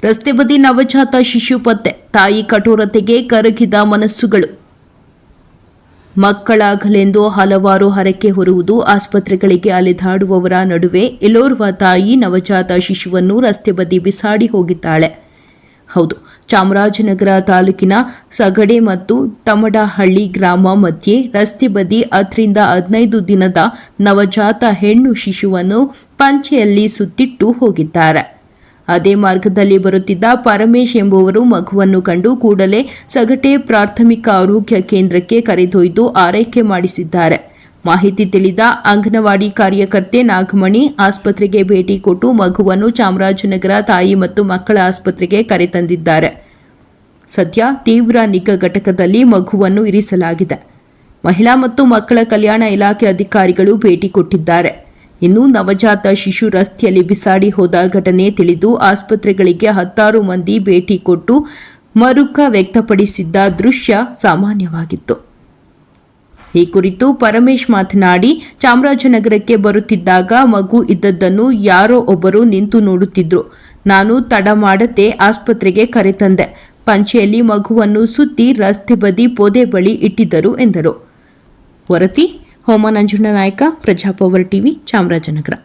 ರಸ್ತೆ ಬದಿ ನವಜಾತ ಶಿಶು ಪತ್ತೆ, ತಾಯಿ ಕಠೋರತೆಗೆ ಕರಗಿದ ಮನಸ್ಸುಗಳು. ಮಕ್ಕಳಾಗಲೆಂದು ಹಲವಾರು ಹರಕೆ ಹೊರುವುದು. ಆಸ್ಪತ್ರೆಗಳಿಗೆ ಅಲೆದಾಡುವವರ ನಡುವೆ ಇಲ್ಲೋರ್ವ ತಾಯಿ ನವಜಾತ ಶಿಶುವನ್ನು ರಸ್ತೆ ಬದಿ ಬಿಸಾಡಿ ಹೋಗಿದ್ದಾಳೆ. ಹೌದು, ಚಾಮರಾಜನಗರ ತಾಲೂಕಿನ ಸಗಡೆ ಮತ್ತು ತಮಡಹಳ್ಳಿ ಗ್ರಾಮ ಮಧ್ಯೆ ರಸ್ತೆ ಬದಿ 10ರಿಂದ 15 ದಿನದ ನವಜಾತ ಹೆಣ್ಣು ಶಿಶುವನ್ನು ಪಂಚೆಯಲ್ಲಿ ಸುತ್ತಿಟ್ಟು ಹೋಗಿದ್ದಾರೆ. ಅದೇ ಮಾರ್ಗದಲ್ಲಿ ಬರುತ್ತಿದ್ದ ಪರಮೇಶ್ ಎಂಬುವರು ಮಗುವನ್ನು ಕಂಡು ಕೂಡಲೇ ಸಗಟೆ ಪ್ರಾಥಮಿಕ ಆರೋಗ್ಯ ಕೇಂದ್ರಕ್ಕೆ ಕರೆದೊಯ್ದು ಆರೈಕೆ ಮಾಡಿಸಿದ್ದಾರೆ. ಮಾಹಿತಿ ತಿಳಿದ ಅಂಗನವಾಡಿ ಕಾರ್ಯಕರ್ತೆ ನಾಗಮಣಿ ಆಸ್ಪತ್ರೆಗೆ ಭೇಟಿ ಕೊಟ್ಟು ಮಗುವನ್ನು ಚಾಮರಾಜನಗರ ತಾಯಿ ಮತ್ತು ಮಕ್ಕಳ ಆಸ್ಪತ್ರೆಗೆ ಕರೆತಂದಿದ್ದಾರೆ. ಸದ್ಯ ತೀವ್ರ ನಿಗಾ ಘಟಕದಲ್ಲಿ ಮಗುವನ್ನು ಇರಿಸಲಾಗಿದೆ. ಮಹಿಳಾ ಮತ್ತು ಮಕ್ಕಳ ಕಲ್ಯಾಣ ಇಲಾಖೆ ಅಧಿಕಾರಿಗಳು ಭೇಟಿ ಕೊಟ್ಟಿದ್ದಾರೆ. ಇನ್ನು ನವಜಾತ ಶಿಶು ರಸ್ತೆಯಲ್ಲಿ ಬಿಸಾಡಿ ಹೋದ ಘಟನೆ ತಿಳಿದು ಆಸ್ಪತ್ರೆಗಳಿಗೆ 10 ಮಂದಿ ಭೇಟಿ ಕೊಟ್ಟು ಮರುಕ ವ್ಯಕ್ತಪಡಿಸಿದ್ದ ದೃಶ್ಯ ಸಾಮಾನ್ಯವಾಗಿತ್ತು. ಈ ಕುರಿತು ಪರಮೇಶ್ ಮಾತನಾಡಿ, ಚಾಮರಾಜನಗರಕ್ಕೆ ಬರುತ್ತಿದ್ದಾಗ ಮಗು ಇದ್ದದ್ದನ್ನು ಯಾರೋ ಒಬ್ಬರು ನಿಂತು ನೋಡುತ್ತಿದ್ರು. ನಾನು ತಡ ಮಾಡದೆ ಆಸ್ಪತ್ರೆಗೆ ಕರೆತಂದೆ. ಪಂಚೆಯಲ್ಲಿ ಮಗುವನ್ನು ಸುತ್ತಿ ರಸ್ತೆ ಬದಿ ಪೊದೆ ಬಳಿ ಇಟ್ಟಿದ್ದರು ಎಂದರು. ವರದಿ ಹೋಮ ನಂಜುಂಡ ನಾಯಕ, ಪ್ರಜಾಪವರ್ ಟಿವಿ, ಚಾಮರಾಜನಗರ.